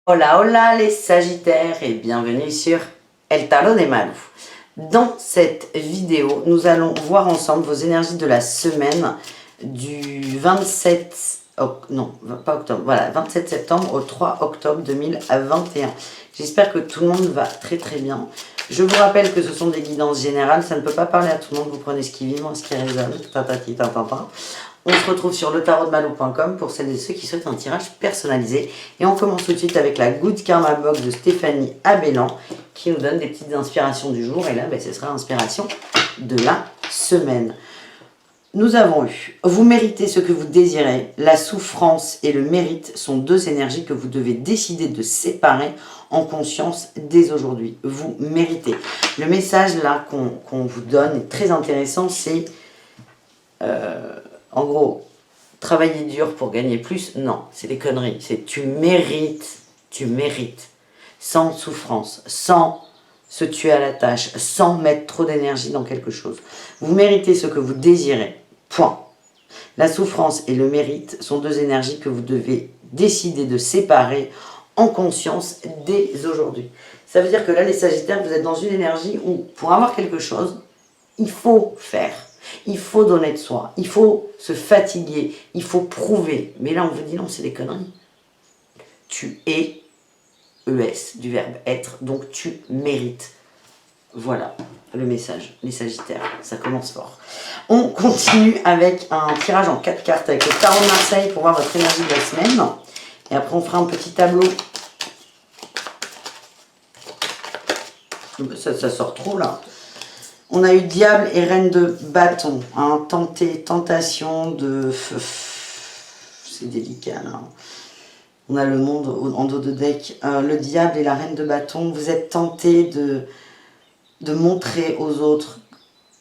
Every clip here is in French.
Hola hola les Sagittaires et bienvenue sur El Tarot de Malou. Dans cette vidéo, nous allons voir ensemble vos énergies de la semaine du 27, non pas octobre, voilà, 27 septembre au 3 octobre 2021. J'espère que tout le monde va très très bien. Je vous rappelle que ce sont des guidances générales, ça ne peut pas parler à tout le monde, vous prenez ce qui vibre, ce qui résonne, tatati tatata. On se retrouve sur letarotdemalou.com pour celles et ceux qui souhaitent un tirage personnalisé. Et on commence tout de suite avec la Good Karma Box de Stéphanie Abellan qui nous donne des petites inspirations du jour. Et là, ce sera l'inspiration de la semaine. Nous avons eu « Vous méritez ce que vous désirez. La souffrance et le mérite sont deux énergies que vous devez décider de séparer en conscience dès aujourd'hui. Vous méritez. » Le message là qu'on vous donne est très intéressant, c'est... en gros, travailler dur pour gagner plus, non, c'est des conneries. C'est tu mérites, sans souffrance, sans se tuer à la tâche, sans mettre trop d'énergie dans quelque chose. Vous méritez ce que vous désirez, point. La souffrance et le mérite sont deux énergies que vous devez décider de séparer en conscience dès aujourd'hui. Ça veut dire que là, les Sagittaires, vous êtes dans une énergie où, pour avoir quelque chose, il faut faire. Il faut donner de soi, il faut se fatiguer, il faut prouver. Mais là, on vous dit non, c'est des conneries. Tu es, ES, du verbe être, donc tu mérites. Voilà le message, les Sagittaires, ça commence fort. On continue avec un tirage en 4 cartes avec le tarot de Marseille pour voir votre énergie de la semaine. Et après, on fera un petit tableau. Ça sort trop là. On a eu diable et reine de bâton, hein, tentation de... C'est délicat là. On a le monde en dos de deck. Le diable et la reine de bâton, vous êtes tenté de montrer aux autres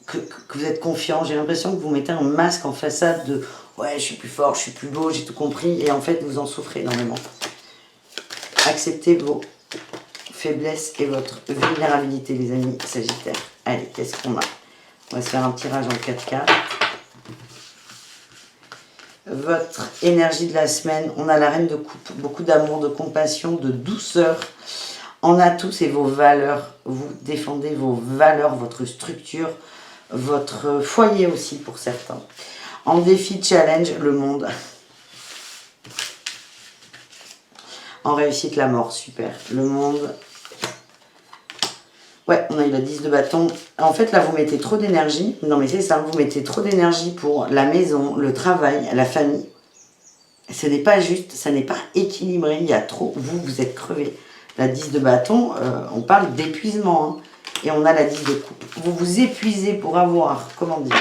que vous êtes confiant. J'ai l'impression que vous mettez un masque en façade de « ouais, je suis plus fort, je suis plus beau, j'ai tout compris » et en fait, vous en souffrez énormément. Acceptez vos faiblesse et votre vulnérabilité, les amis Sagittaires. Allez, qu'est-ce qu'on a? On va se faire un tirage en 4 cartes. Votre énergie de la semaine, on a la reine de coupe, beaucoup d'amour, de compassion, de douceur. En atout, c'est vos valeurs. Vous défendez vos valeurs, votre structure, votre foyer aussi pour certains. En défi, challenge, le monde. En réussite, la mort, super. Le monde... Ouais, on a eu la 10 de bâton. En fait, là, vous mettez trop d'énergie. Non, mais c'est ça, vous mettez trop d'énergie pour la maison, le travail, la famille. Ce n'est pas juste, ça n'est pas équilibré. Il y a trop... Vous êtes crevé. La 10 de bâton, on parle d'épuisement. Hein. Et on a la 10 de coupe. Vous vous épuisez pour avoir, comment dire,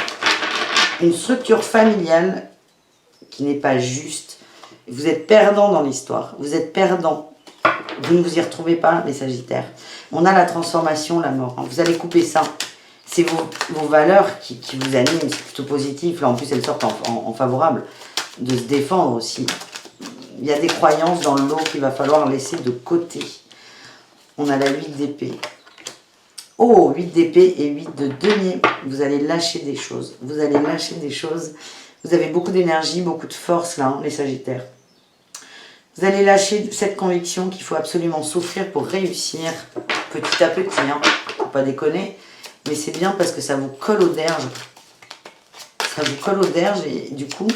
une structure familiale qui n'est pas juste. Vous êtes perdant dans l'histoire. Vous êtes perdant. Vous ne vous y retrouvez pas, les Sagittaires. On a la transformation, la mort. Vous allez couper ça. C'est vos valeurs qui vous animent. C'est plutôt positif. Là, en plus, elles sortent en favorable. De se défendre aussi. Il y a des croyances dans le lot qu'il va falloir laisser de côté. On a la 8 d'épée. Oh, 8 d'épée et 8 de denier. Vous allez lâcher des choses. Vous allez lâcher des choses. Vous avez beaucoup d'énergie, beaucoup de force, là, hein, les Sagittaires. Vous allez lâcher cette conviction qu'il faut absolument souffrir pour réussir petit à petit. Hein. Faut pas déconner. Mais c'est bien parce que ça vous colle aux derges. Ça vous colle aux derges et du coup,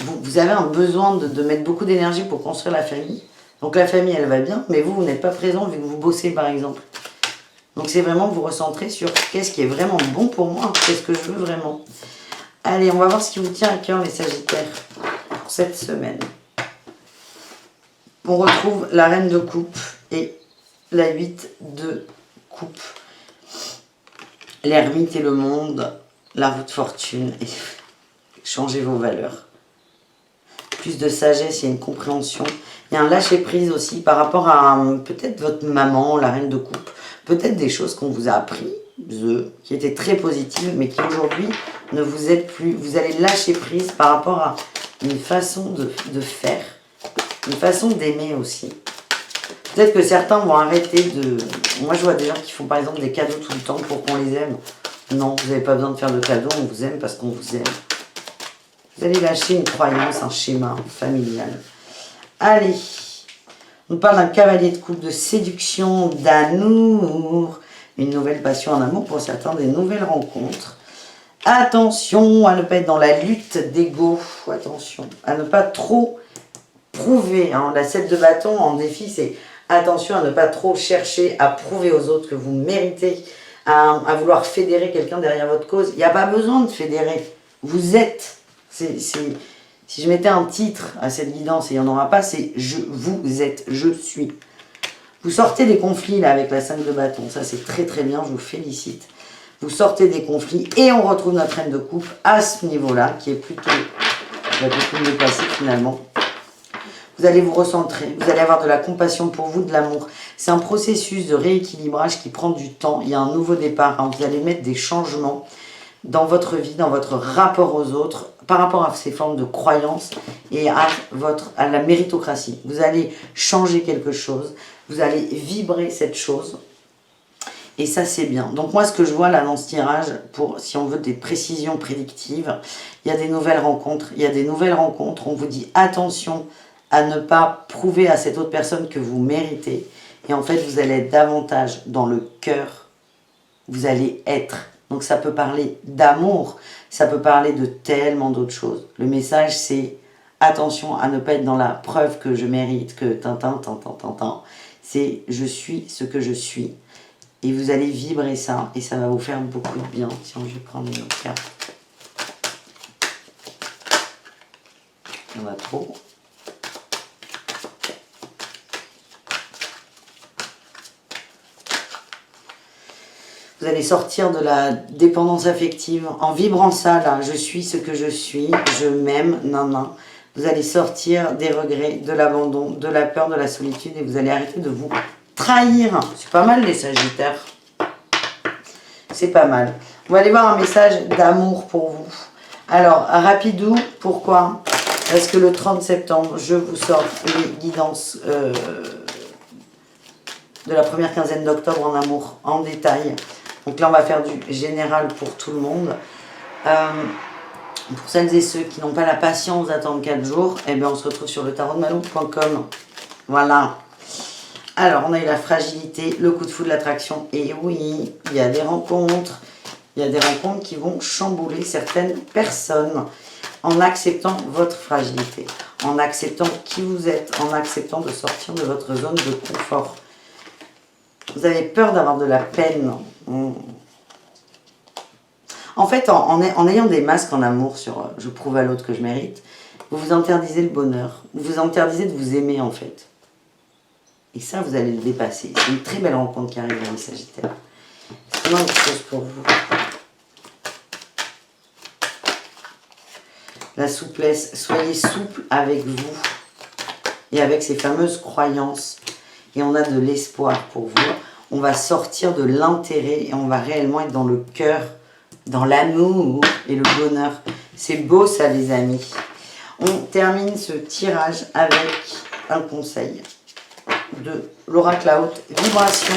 vous avez un besoin de mettre beaucoup d'énergie pour construire la famille. Donc la famille, elle va bien, mais vous n'êtes pas présent vu que vous bossez par exemple. Donc c'est vraiment vous recentrer sur qu'est-ce qui est vraiment bon pour moi, qu'est-ce que je veux vraiment. Allez, on va voir ce qui vous tient à cœur les Sagittaires pour cette semaine. On retrouve la reine de coupe et la 8 de coupe. L'ermite et le monde, la roue de fortune. Et changez vos valeurs. Plus de sagesse, il y a une compréhension. Il y a un lâcher-prise aussi par rapport à peut-être votre maman, la reine de coupe. Peut-être des choses qu'on vous a appris, qui étaient très positives, mais qui aujourd'hui ne vous aident plus. Vous allez lâcher prise par rapport à une façon de faire. Une façon d'aimer aussi. Peut-être que certains vont arrêter de... Moi, je vois des gens qui font par exemple des cadeaux tout le temps pour qu'on les aime. Non, vous n'avez pas besoin de faire de cadeaux, on vous aime parce qu'on vous aime. Vous allez lâcher une croyance, un schéma familial. Allez, On parle d'un cavalier de coupe, de séduction, d'amour. Une nouvelle passion en amour, pour certains, des nouvelles rencontres. Attention à ne pas être dans la lutte d'ego. Attention à ne pas trop prouver. Hein. La 7 de bâton en défi, c'est attention à ne pas trop chercher à prouver aux autres que vous méritez, à vouloir fédérer quelqu'un derrière votre cause. Il n'y a pas besoin de fédérer. Vous êtes. Si je mettais un titre à cette guidance, et il n'y en aura pas, c'est « Je vous êtes, je suis ». Vous sortez des conflits là avec la 5 de bâton, ça c'est très très bien, je vous félicite. Vous sortez des conflits et on retrouve notre reine de coupe à ce niveau-là, qui est plutôt mieux placé finalement. Vous allez vous recentrer, vous allez avoir de la compassion pour vous, de l'amour. C'est un processus de rééquilibrage qui prend du temps, il y a un nouveau départ, hein. Vous allez mettre des changements dans votre vie, dans votre rapport aux autres, par rapport à ces formes de croyances et à la méritocratie. Vous allez changer quelque chose, vous allez vibrer cette chose, et ça c'est bien. Donc moi ce que je vois là dans ce tirage, si on veut des précisions prédictives, il y a des nouvelles rencontres, on vous dit attention à ne pas prouver à cette autre personne que vous méritez, et en fait vous allez être davantage dans le cœur, vous allez être. Donc ça peut parler d'amour, ça peut parler de tellement d'autres choses. Le message c'est attention à ne pas être dans la preuve que je mérite, que tintin. C'est je suis ce que je suis. Et vous allez vibrer ça et ça va vous faire beaucoup de bien. Si on, je vais prendre une autre carte. Il y en a trop. Vous allez sortir de la dépendance affective en vibrant ça là. Je suis ce que je suis, je m'aime, nan. Vous allez sortir des regrets, de l'abandon, de la peur, de la solitude et vous allez arrêter de vous trahir. C'est pas mal les Sagittaires. C'est pas mal. On va aller voir un message d'amour pour vous. Alors, rapidou, pourquoi? Parce que le 30 septembre, je vous sors les guidances de la première quinzaine d'octobre en amour, en détail. Donc là, on va faire du général pour tout le monde. Pour celles et ceux qui n'ont pas la patience d'attendre 4 jours, eh bien, on se retrouve sur le tarotdemalou.com. Voilà. Alors, on a eu la fragilité, le coup de foudre, l'attraction. Et oui, il y a des rencontres. Il y a des rencontres qui vont chambouler certaines personnes en acceptant votre fragilité, en acceptant qui vous êtes, en acceptant de sortir de votre zone de confort. Vous avez peur d'avoir de la peine. En fait, en ayant des masques en amour sur « je prouve à l'autre que je mérite », vous vous interdisez le bonheur. Vous vous interdisez de vous aimer, en fait. Et ça, vous allez le dépasser. C'est une très belle rencontre qui arrive dans les Sagittaires. C'est vraiment quelque chose pour vous. La souplesse. Soyez souple avec vous et avec ces fameuses croyances. Et on a de l'espoir pour vous. On va sortir de l'intérêt et on va réellement être dans le cœur, dans l'amour et le bonheur. C'est beau ça les amis. On termine ce tirage avec un conseil de l'oracle à haute vibration.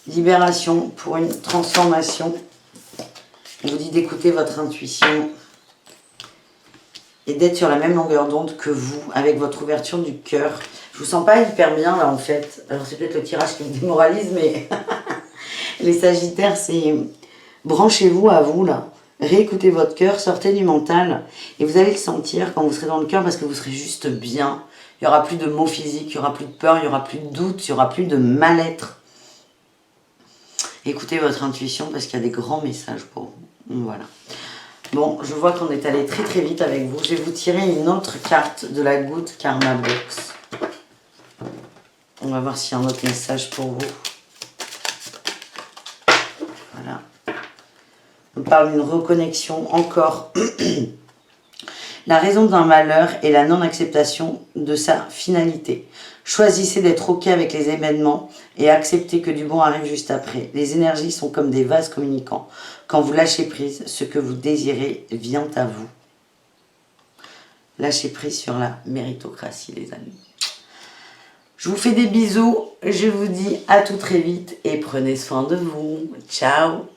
Libération pour une transformation. On vous dit d'écouter votre intuition et d'être sur la même longueur d'onde que vous, avec votre ouverture du cœur. Je vous sens pas hyper bien là en fait. Alors c'est peut-être le tirage qui me démoralise, mais les Sagittaires, c'est branchez-vous à vous là. Réécoutez votre cœur, sortez du mental et vous allez le sentir quand vous serez dans le cœur parce que vous serez juste bien. Il n'y aura plus de maux physiques, il n'y aura plus de peur, il n'y aura plus de doute, il n'y aura plus de mal-être. Écoutez votre intuition parce qu'il y a des grands messages pour vous. Voilà. Bon, je vois qu'on est allé très très vite avec vous. Je vais vous tirer une autre carte de la Good Karma Box. On va voir s'il y a un autre message pour vous. Voilà. On parle d'une reconnexion encore. La raison d'un malheur est la non-acceptation de sa finalité. Choisissez d'être OK avec les événements et acceptez que du bon arrive juste après. Les énergies sont comme des vases communicants. Quand vous lâchez prise, ce que vous désirez vient à vous. Lâchez prise sur la méritocratie, les amis. Je vous fais des bisous, je vous dis à tout très vite et prenez soin de vous. Ciao!